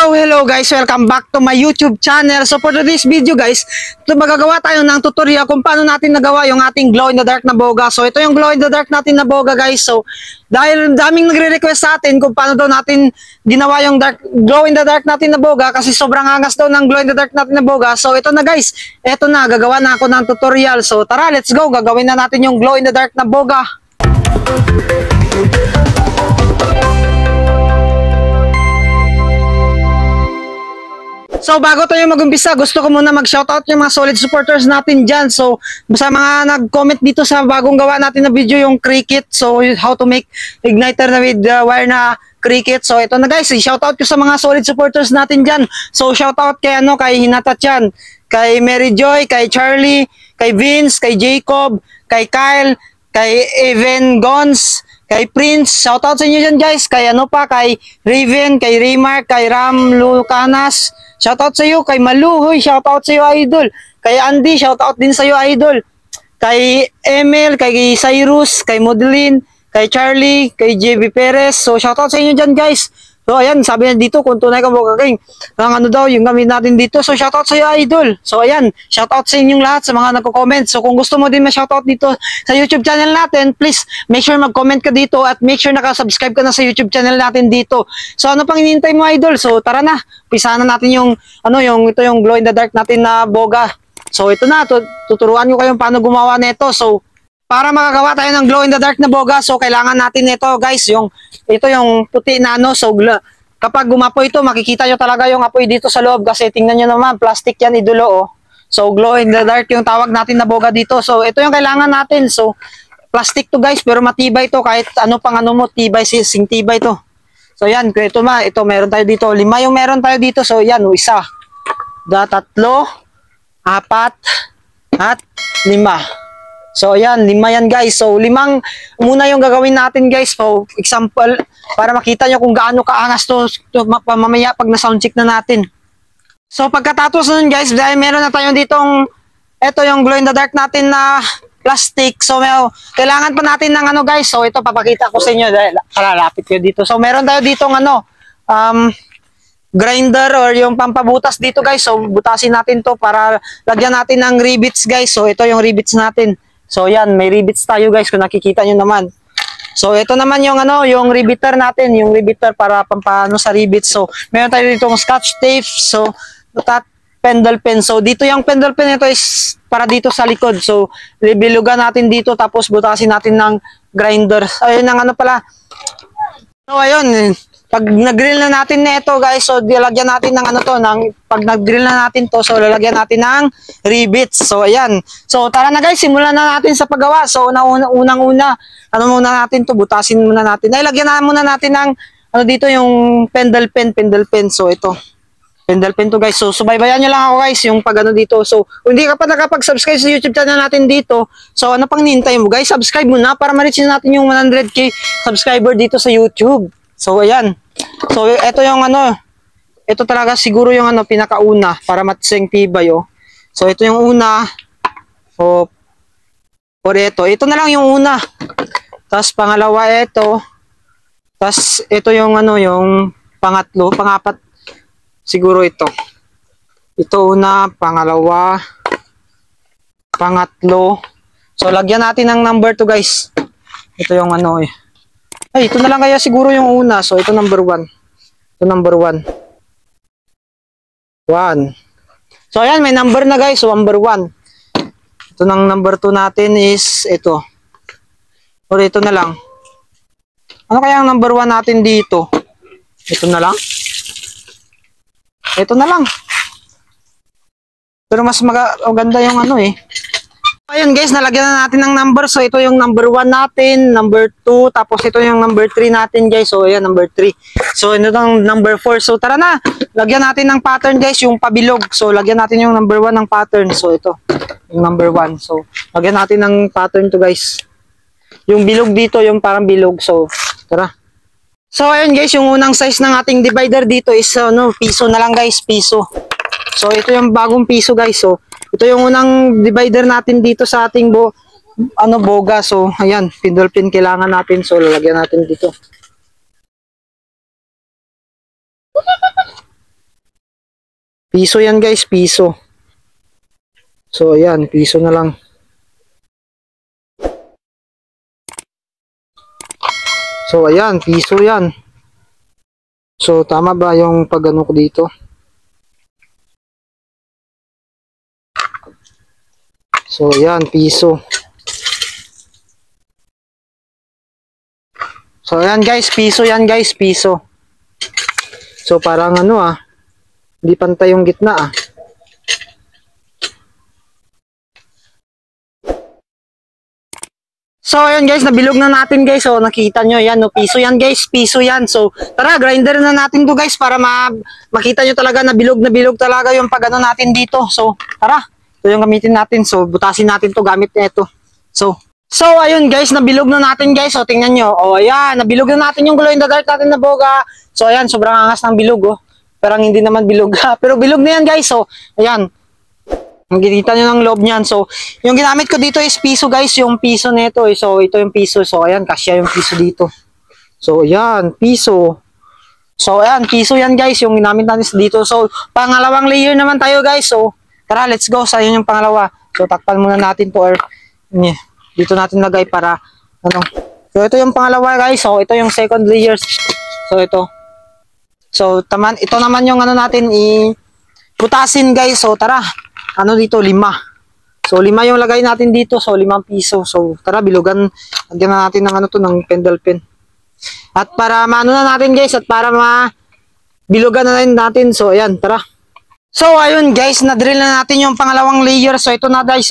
Hello guys, welcome back to my YouTube channel. So for today's video guys, magagawa tayo ng tutorial kung paano natin nagawa yung ating glow in the dark na boga. So ito yung glow in the dark natin na boga guys. So dahil daming nagre-request sa atin kung paano daw natin ginawa yung glow in the dark natin na boga kasi sobrang angas daw ng glow in the dark natin na boga. So ito na guys, ito na, gagawa na ako ng tutorial. So tara, let's go, gagawin na natin yung glow in the dark na boga. So bago tayo mag-umpisa, gusto ko muna mag-shoutout yung mga solid supporters natin dyan. So sa mga nag-comment dito sa bagong gawa natin na video, yung Cricut. So how to make igniter na with wire na Cricut. So ito na guys, shoutout ko sa mga solid supporters natin dyan. So shoutout kay kay Hinata Chan, kay Mary Joy, kay Charlie, kay Vince, kay Jacob, kay Kyle, kay Evan Gons, kay Prince. Shoutout sa inyo dyan guys. Kay kay Raven, kay Raymark, kay Ram Lucanas. Shoutout sa iyo. Kay Maluhoy, shoutout sa iyo idol. Kay Andy, shoutout din sa iyo idol. Kay Emil, kay Cyrus, kay Modeline, kay Charlie, kay JB Perez. So shoutout sa inyo dyan guys. So ayan, sabi na dito kung tunay ka boga king, ang daw yung gamit natin dito. So shoutout sa iyo idol. So ayan, shoutout sa inyong lahat sa mga nagko-comment. So kung gusto mo din ma-shoutout dito sa YouTube channel natin, please make sure mag-comment ka dito at make sure naka-subscribe ka na sa YouTube channel natin dito. So ano pang hinihintay mo idol? So tara na, umpisa na natin yung ito yung glow in the dark natin na boga. So ito na, tuturuan ko kayo paano gumawa nito. So para makagawa tayo ng glow in the dark na boga, so kailangan natin ito guys, ito yung puti na so kapag gumapoy ito, makikita nyo talaga yung apoy dito sa loob kasi tingnan nyo naman, plastic yan idulo. So glow in the dark yung tawag natin na boga dito. So ito yung kailangan natin. So plastic to guys, pero matibay to, kahit ano pang mo, tibay, sing tibay to. So yan, ito meron tayo dito, 5 yung meron tayo dito. So yan, 1, 2, 3, 4, at 5. So ayan, 5 yan guys. So 5 muna yung gagawin natin guys. So example, para makita nyo kung gaano kaangas to mamaya pag na-sound check na natin. So pagkatapos nun guys, dahil meron na tayo ditong, ito yung glow in the dark natin na plastic. So kailangan pa natin ng guys. So ito papakita ko sa inyo dahil kalalapit ko dito. So meron tayo ditong grinder or yung pampabutas dito guys. So butasin natin to para lagyan natin ng rivets guys. So ito yung rivets natin. So yan, may rivets tayo guys kung nakikita nyo naman. So ito naman yung yung riveter natin, yung riveter para pampano sa rivets. So meron tayo ditong scotch tape. So pendle pen. So dito yung pendle pen, ito is para dito sa likod. So bilugan natin dito tapos butasin natin ng grinder. Ayun ang pala. So ayun, pag nag-grill na natin na ito guys, so lalagyan natin ng pag nag-grill na natin to, so lalagyan natin ng rivets. So ayan. So tara na guys, simulan na natin sa paggawa. So unang-una, muna natin to, butasin muna natin. Lagyan na muna natin ng dito yung pendle pen. So ito. Pendle pen to guys. So subaybayan niyo lang ako guys yung pag dito. So kung hindi ka pa nakapag-subscribe sa YouTube channel natin dito, so ano pang hinihintay mo guys? Subscribe mo na para ma-reach natin yung 100k subscriber dito sa YouTube. So ayan. So ito yung ito talaga siguro yung pinakauna para matising tibay So ito yung una. So or ito na lang yung una. Tapos pangalawa ito. Tapos ito yung yung pangatlo, pangapat siguro ito. Ito una, pangalawa, pangatlo. So lagyan natin ng number 2 guys. Ito yung Ay, ito na lang kaya siguro yung una. So, ito number 1. Ito number 1. 1. So, ayan, may number na guys. So, number 1. Ito nang number 2 natin is ito. Or ito na lang. Ano kaya ang number 1 natin dito? Ito na lang. Ito na lang. Pero mas maganda yung Ayun guys, nalagyan na natin ng number. So ito yung number 1 natin, number 2, tapos ito yung number 3 natin guys. So ayan, number 3. So ito yung number 4. So tara na, lagyan natin ng pattern guys, yung pabilog. So lagyan natin yung number 1 ng pattern. So ito, yung number 1. So lagyan natin ng pattern to guys. Yung bilog dito, yung parang bilog. So tara. So ayun guys, yung unang size ng ating divider dito is piso na lang guys, piso. So ito yung bagong piso guys. So ito yung unang divider natin dito sa ating boga. So ayan, pendle pin kailangan natin. So lalagyan natin dito. Piso yan guys, piso. So ayan, piso na lang. So ayan, piso yan. So tama ba yung pag-ano ko dito? So ayan, piso. So ayan guys, piso yan guys, piso. So parang ano hindi pantay yung gitna So ayun guys, nabilog na natin guys. So nakita nyo yan, no? Piso yan guys, piso yan. So tara, grinder na natin to guys para makita nyo talaga na bilog talaga yung pag-ano natin dito. So tara, ito yung gamitin natin. So butasin natin to gamit na ito. So ayun guys, nabilog na natin guys. So tingnan nyo, ayan, nabilog na natin yung glow in the dark natin na boga. So ayan, sobrang angas ng bilog Parang hindi naman bilog pero bilog na yan guys. So ayan, makikita nyo ng loob niyan. So, yung ginamit ko dito is piso guys, yung piso nito. So, ito yung piso. So, ayan, kasya yung piso dito. So, ayan, piso. So, ayan, piso yan guys, yung ginamit natin dito. So, pangalawang layer naman tayo guys. So, tara, let's go. Sa yun yung pangalawa. So, takpan muna natin to or dito natin lagay para So, ito yung pangalawa guys. So, ito yung second layer. So, ito. So, ito naman yung natin butasin guys. So, tara. Dito, 5. So, 5 yung lagay natin dito. So, 5 piso. So, tara, bilugan. Lagyan na natin ng ng pendle pen. At para maano na natin guys, at para bilugan na natin. So, ayan, tara. So, ayun guys, na-drill na natin yung pangalawang layer. So, ito na guys,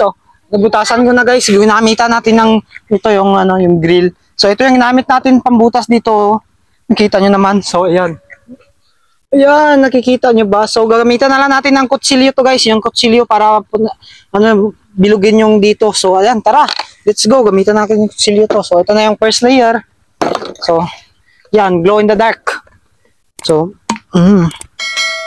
nabutasan ko na guys. Ginamitan natin ng, ito yung, yung grill. So, ito yung ginamit natin pambutas dito. Nakita nyo naman. So, ayan. Ayan, nakikita nyo ba? So, gagamitan na lang natin ng kutsilyo to guys. Yung kutsilyo para bilugin yung dito. So, ayan, tara. Let's go. Gamitan natin yung kutsilyo to. So, ito na yung first layer. So, yan, glow in the dark. So,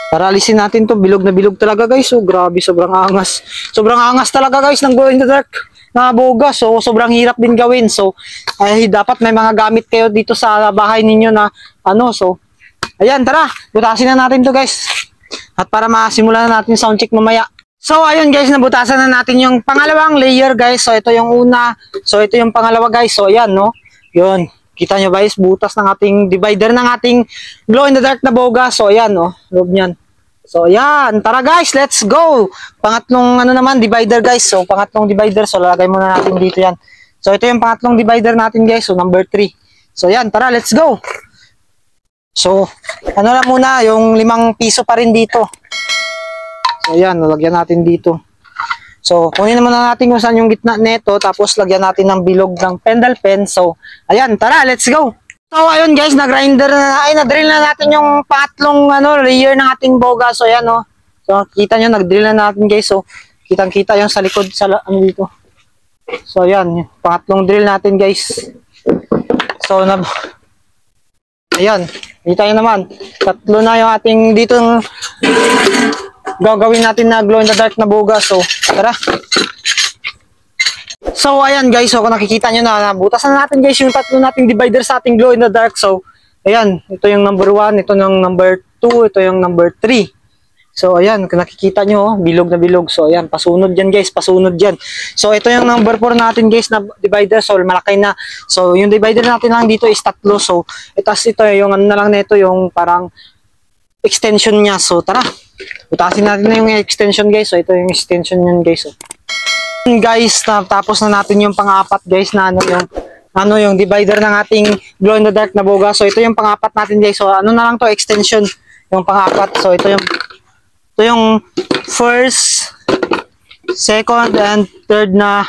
para alisin natin to. Bilog na bilog talaga guys. So, grabe, sobrang angas. Sobrang angas talaga guys ng glow in the dark na boga. So, sobrang hirap din gawin. So, dapat may mga gamit kayo dito sa bahay ninyo na so, ayan, tara, butasin na natin to guys. At para masimulan na natin sound check mamaya. So ayun guys, nabutasan na natin yung pangalawang layer guys. So ito yung una. So ito yung pangalawa guys. So ayan Yun. Kita nyo guys, butas ng ating divider ng ating glow in the dark na boga. So ayan loob niyan. So ayan, tara guys, let's go. Pangatlong naman divider guys. So pangatlong divider. So lalagay muna natin dito yan. So ito yung pangatlong divider natin guys. So number 3. So ayan, tara, let's go. So, lang muna, yung 5 piso pa rin dito. So, ayan, nalagyan natin dito. So, kunin naman natin kung saan yung gitna neto, tapos lagyan natin ng bilog ng pendle pen. So, ayan, tara, let's go! So, ayun guys, na-drill na natin yung pangatlong layer ng ating boga. So, ayan So, kita nyo, nag-drill na natin guys. So, kitang-kita yung sa likod, dito. So, ayan, yung pangatlong drill natin guys. So, ayan. Kita nyo naman, 3 na yung ating ditong gagawin natin na glow in the dark na boga. So, tara. So, ayan guys. So, kung nakikita nyo nabutasan na natin guys yung 3 nating divider sa ating glow in the dark. So, ayan. Ito yung number 1, ito yung number 2, ito yung number 3. So, ayan. Kung nakikita nyo, bilog na bilog. So, ayan. Pasunod dyan guys. Pasunod dyan. So, ito yung number 4 natin guys na divider. So, malaki na. So, yung divider natin lang dito is 3. So, ito yung na lang nito yung parang extension niya. So, tara. Butasin natin na yung extension guys. So, ito yung extension niyan guys. So, guys, tapos na natin yung pang-apat guys na yung divider ng ating glow in the dark na boga. So, ito yung pang-apat natin guys. So, na lang to extension yung pang-apat. So, ito yung first, second, and third na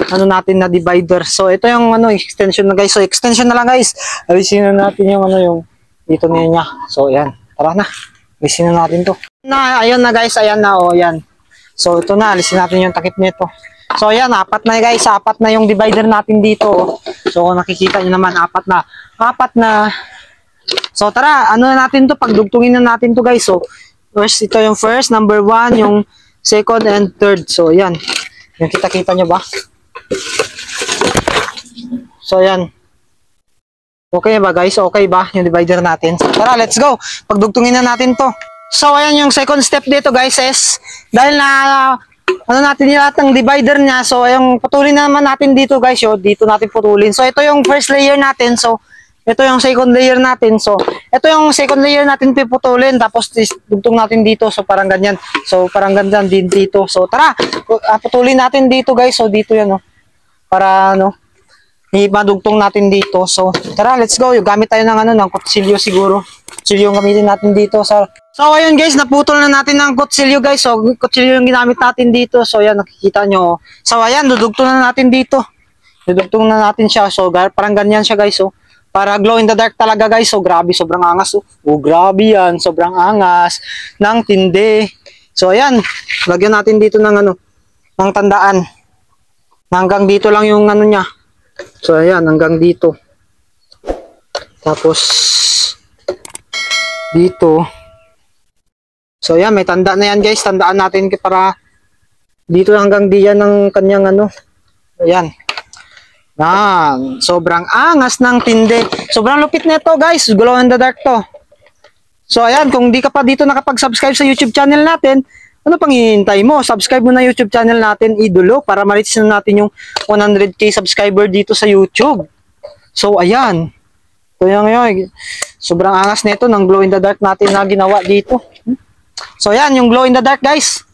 natin na divider. So, ito yung extension na guys. So, extension na lang guys. Alisin na natin yung yung dito niya. So, ayan. Tara na. Alisin na natin to. Ayun na guys. Ayan na. Ayan. So, ito na. Alisin natin yung takip nito. So, ayan. 4 na guys. 4 na yung divider natin dito. So, kung nakikita nyo naman, 4 na. 4 na. So, tara. Na natin to? Pagdugtungin na natin to guys. So, ito yung first, number 1, yung second, and third. So, ayan. Yung kita-kita nyo ba? So, ayan. Okay ba guys? Okay ba yung divider natin? So, tara, let's go. Pagdugtungin na natin to. So, ayan yung second step dito guys is, dahil na, ano natin yung lahat ng divider niya, so, yung putulin naman natin dito guys, yo, dito natin putulin. So, ito yung first layer natin, so, ito yung second layer natin, so, ito yung second layer natin piputulin, tapos dugtong natin dito, so, parang ganyan. So, parang ganyan din dito. So, tara, putulin natin dito guys, so, dito yan, para, madugtong natin dito. So, tara, let's go. Yung gamit tayo ng ng kutsilyo siguro. Kutsilyo yung gamitin natin dito. So, ayun guys, naputol na natin ng kutsilyo guys. So, kutsilyo yung ginamit natin dito. So, ayan, nakikita nyo. So, ayan, dudugtong na natin dito. Dudugtong na natin siya. So, parang ganyan siya guys. So, para glow in the dark talaga guys. So, grabe, sobrang angas. Oh, grabe yan. Sobrang angas ng tindi. So, ayan, lagyan natin dito ng ng tandaan. Hanggang dito lang yung niya. So, ayan, hanggang dito. Tapos, dito. So, ayan, may tanda na yan, guys. Tandaan natin para dito hanggang diyan ng kanyang Ayan. Yan. Sobrang angas ng tindi. Sobrang lupit nito, guys. Glow in the dark to. So, ayan, kung di ka pa dito nakapag-subscribe sa YouTube channel natin, ano pang hinihintay mo? Subscribe mo na YouTube channel natin, Idolo, para ma-reach na natin yung 100k subscriber dito sa YouTube. So, ayan. So, yun. Sobrang angas nito ng glow in the dark natin na ginawa dito. So, ayan, yung glow in the dark, guys.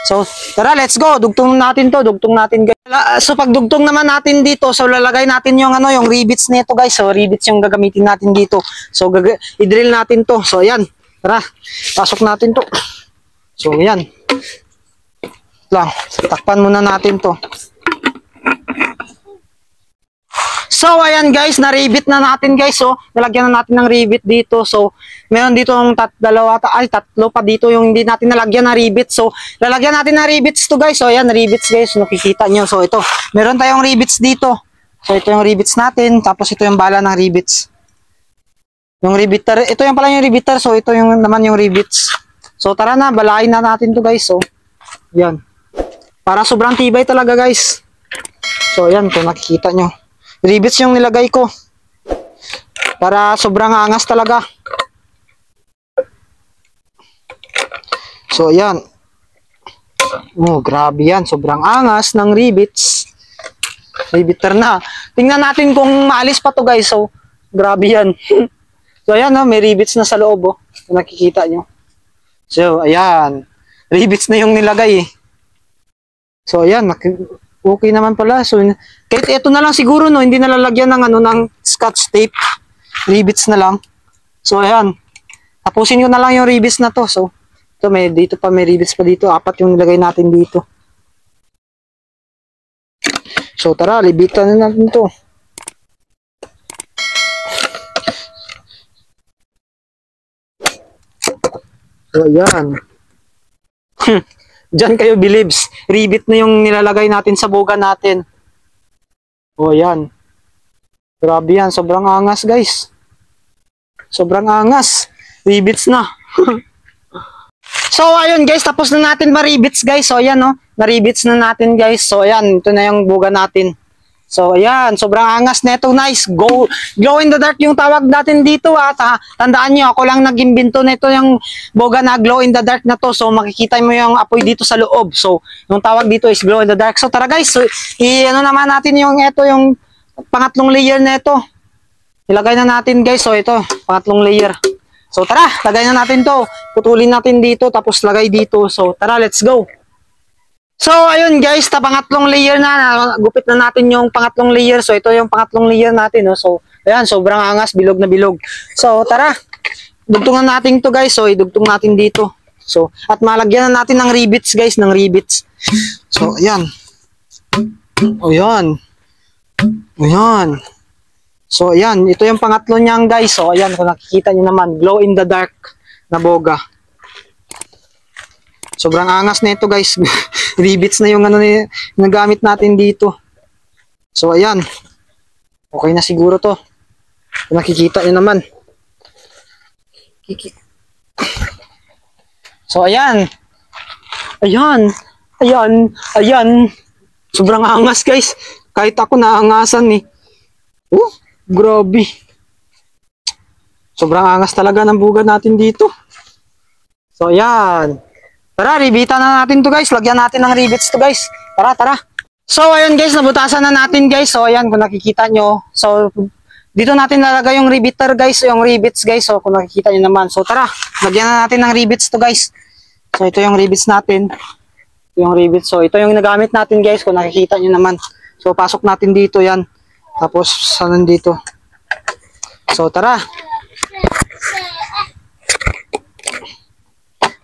So, tara, let's go. Dugtong natin to. Dugtong natin, guys. So, pag dugtong naman natin dito, so, lalagay natin yung yung rivets nito, guys. So, rivets yung gagamitin natin dito. So, i-drill natin to. So, ayan. Tara, pasok natin to. So, yan. Lang, takpan muna natin to. So, ayan guys, na-rivet na natin guys. So, nalagyan na natin ng rivet dito. So, meron dito yung tatlo pa dito yung hindi natin nalagyan na rivet. So, lalagyan natin ng rivets to guys. So, ayan, rivets guys. Nakikita nyo. So, ito. Meron tayong rivets dito. So, ito yung rivets natin. Tapos, ito yung bala ng rivets. Yung riveter. Ito yung pala yung riveter. So, ito yung naman yung rivets. So, tara na, balain na natin to guys. So, yan. Para sobrang tibay talaga guys. So, yan, kung nakikita nyo. Rivets yung nilagay ko. Para sobrang angas talaga. So, yan. Oh, grabe yan. Sobrang angas ng rivets. Riveter na. Tingnan natin kung maalis pa to guys. So, grabe yan. So, ayan, may rivets na sa loob. Kung nakikita nyo. So, ayan. Rivets na yung nilagay eh. So, ayan. Okay naman pala. So, kahit ito na lang siguro, hindi na lalagyan ng, ng scotch tape. Rivets na lang. So, ayan. Tapusin ko na lang yung rivets na to. So, ito, dito pa may rivets pa dito. 4 yung nilagay natin dito. So, tara. Libitan na natin to. So, ayan. Diyan kayo believes. Rivet na yung nilalagay natin sa boga natin. O, ayan. Grabe yan. Sobrang angas, guys. Sobrang angas. Rivets na. So, ayun, guys. Tapos na natin ma-rivets, guys. So, ayan, na-rivets na natin, guys. So, ayan. Ito na yung boga natin. So, ayan, sobrang angas neto, nice. Glow in the dark yung tawag natin dito at tandaan nyo, ako lang nag-imbento nito yung boga na glow in the dark na to. So, makikita mo yung apoy dito sa loob. So, yung tawag dito is glow in the dark. So, tara guys, so, ano naman natin yung yung pangatlong layer neto. Ilagay na natin guys. So, ito, pangatlong layer. So, tara, lagay na natin to. Putulin natin dito, tapos lagay dito. So, tara, let's go. So, ayun guys, pangatlong layer na. Gupit na natin yung pangatlong layer. So, ito yung pangatlong layer natin. So, ayan, sobrang angas, bilog na bilog. So, tara. Dugtungan natin to guys. So, idugtong natin dito. So, at malagyan na natin ng rivets guys, ng rivets. So, ayan. O, yan. O, yan. So, ayan. Ito yung pangatlo niyan guys. So, ayan, kung nakikita nyo naman, glow in the dark na boga. Sobrang angas na ito guys. Rivets na yung nagamit natin dito. So, ayan. Okay na siguro to. Kung nakikita nyo naman. So, ayan. Ayan. Ayan. Ayan. Sobrang angas guys. Kahit ako naangasan eh. Oh, grabe. Sobrang angas talaga ng buga natin dito. So, ayan. Tara, ribitan na natin to guys. Lagyan natin ng rivets to guys. Tara, tara. So, ayan guys, nabutasan na natin guys. So, ayan, kung nakikita nyo. So, dito natin lalagay yung riveter guys. Yung rivets guys. So, kung nakikita nyo naman. So, tara, lagyan na natin ng rivets to guys. So, ito yung rivets natin. Ito yung rivets. So, ito yung nagamit natin guys. Kung nakikita nyo naman. So, pasok natin dito yan. Tapos, saan dito? So, tara.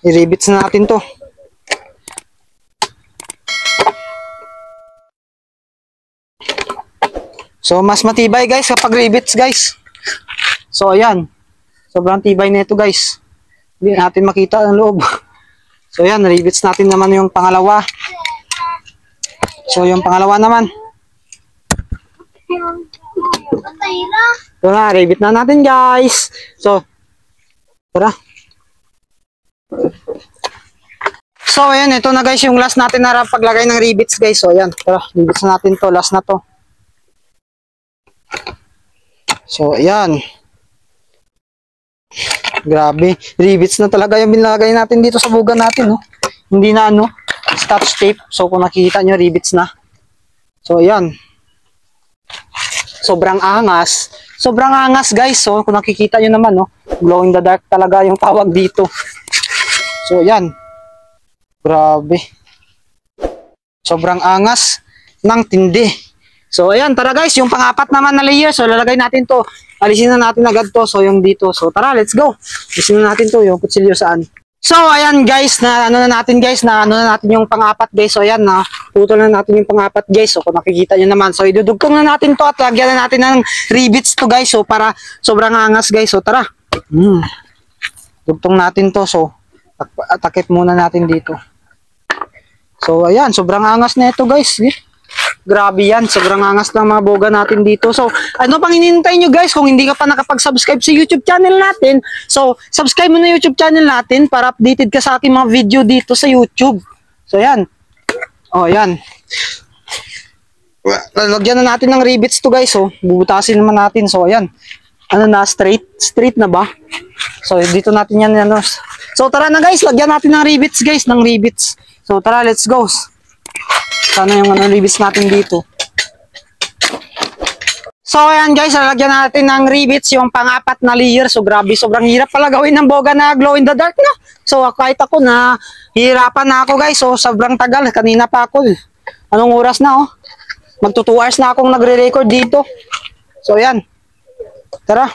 I-rivets na natin to. So, mas matibay guys kapag rivets guys. So, ayan. Sobrang tibay na ito guys. Hindi natin makita ang loob. So, ayan. Rivets natin naman yung pangalawa. So, yung pangalawa naman. So, na. Rivet na natin guys. So, tara. So, ayan, ito na guys yung last natin na paglagay ng rivets guys. So, ayan, tara, rivets na natin to, last na to. So, ayan. Grabe, rivets na talaga yung binlagay natin dito sa buga natin, no? Hindi na ano, scotch tape. So, kung nakikita nyo, rivets na. So, ayan. Sobrang angas. Sobrang angas guys. So, kung nakikita nyo naman, no? Glow in the dark talaga yung tawag dito. So, ayan. Grabe. Sobrang angas ng tindi. So, ayan. Tara guys, yung pang-apat naman na layer. So, lalagay natin to. Alisin na natin agad to. So, yung dito. So, tara, let's go. Alisin na natin to. Yung kutsilyo saan. So, ayan guys. Na ano na natin guys. Na ano na natin yung pang-apat guys. So, ayan na. Putol na natin yung pang-apat guys. So, kung nakikita nyo naman. So, idudugtong na natin to. At lagyan na natin ng rivets to guys. So, para sobrang angas guys. So, tara. Dugtong natin to. So, takip muna natin dito. So, ayan. Sobrang angas na ito guys. Grabe yan. Sobrang angas ng mga boga natin dito. So, ano pang hinihintay nyo guys? Kung hindi ka pa nakapag-subscribe sa YouTube channel natin, so, subscribe mo na YouTube channel natin para updated ka sa aking mga video dito sa YouTube. So, ayan. O, ayan. Lagyan na natin ng rivets to guys. So, bubutasin naman natin. So, ayan. Ano na, straight? Straight na ba? So, dito natin yan. Ano. So, tara na guys. Lagyan natin ng rivets guys. Ng rivets. So, tara, let's go. Sana yung rivets natin dito. So, ayan guys, lalagyan natin ng rivets yung pang-apat na layer. So, grabe, sobrang hirap pala gawin ng boga na glow in the dark na. So, kahit ako na, hirapan na ako guys. So, sobrang tagal. Kanina pa ako. Anong oras na oh? Magto 2 hours na akong nagre-record dito. So, ayan. Tara.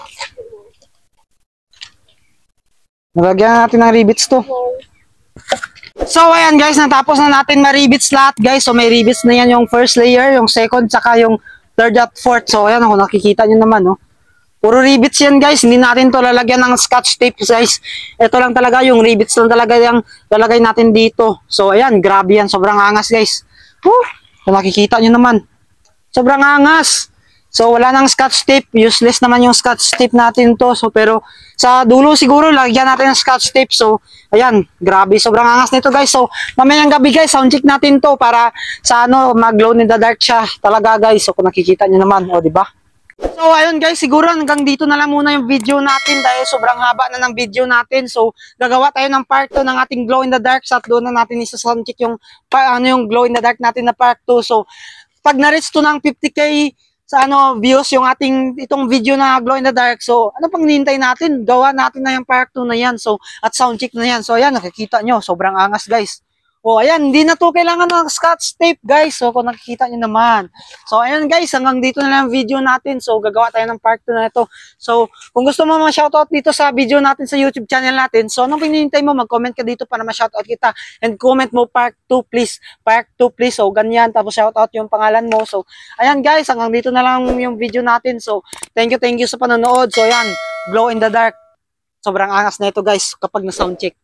Nalagyan natin ng rivets to. So, ayan guys, natapos na natin ma-rivets lahat guys. So, may rivets na yan yung first layer, yung second, tsaka yung third at fourth. So, ayan, kung nakikita nyo naman, no? Puro rivets yan guys. Hindi natin to lalagyan ng scotch tape guys. Ito lang talaga, yung rivets lang talaga yung lalagay natin dito. So, ayan, grabe yan. Sobrang angas guys. Kung nakikita nyo naman. Sobrang angas. So, wala nang scotch tape. Useless naman yung scotch tape natin to. So, pero sa dulo siguro, lagyan natin ng scotch tape. So, ayan, grabe. Sobrang angas nito guys. So, mamayang gabi guys, sound check natin to para sa ano, mag-glow in the dark siya talaga guys. So, kung nakikita nyo naman, o, diba? So, ayun guys, siguro hanggang dito na lang muna yung video natin dahil sobrang haba na ng video natin. So, gagawa tayo ng part 2 ng ating glow in the dark. At doon na natin isa-sound check yung, yung glow in the dark natin na part 2. So, pag na-reach to ng 50k sa views yung ating itong video na glow in the dark. So, ano pang hinihintay natin? Gawa natin na yung part 2 na yan. So, at sound check na yan. So, ayan, nakikita nyo. Sobrang angas, guys. O, ayan, hindi na to kailangan ng scotch tape, guys. So, kung nakikita nyo naman. So, ayan, guys, hanggang dito na lang ang video natin. So, gagawa tayo ng part 2 na ito. So, kung gusto mo ma-shoutout dito sa video natin sa YouTube channel natin, so, anong hinihintay mo? Mag-comment ka dito para ma-shoutout kita. And comment mo part 2, please. Part 2, please. So, ganyan. Tapos, shoutout yung pangalan mo. So, ayan, guys, hanggang dito na lang yung video natin. So, thank you sa panonood. So, ayan, glow in the dark. Sobrang angas na ito, guys, kapag na-sound check.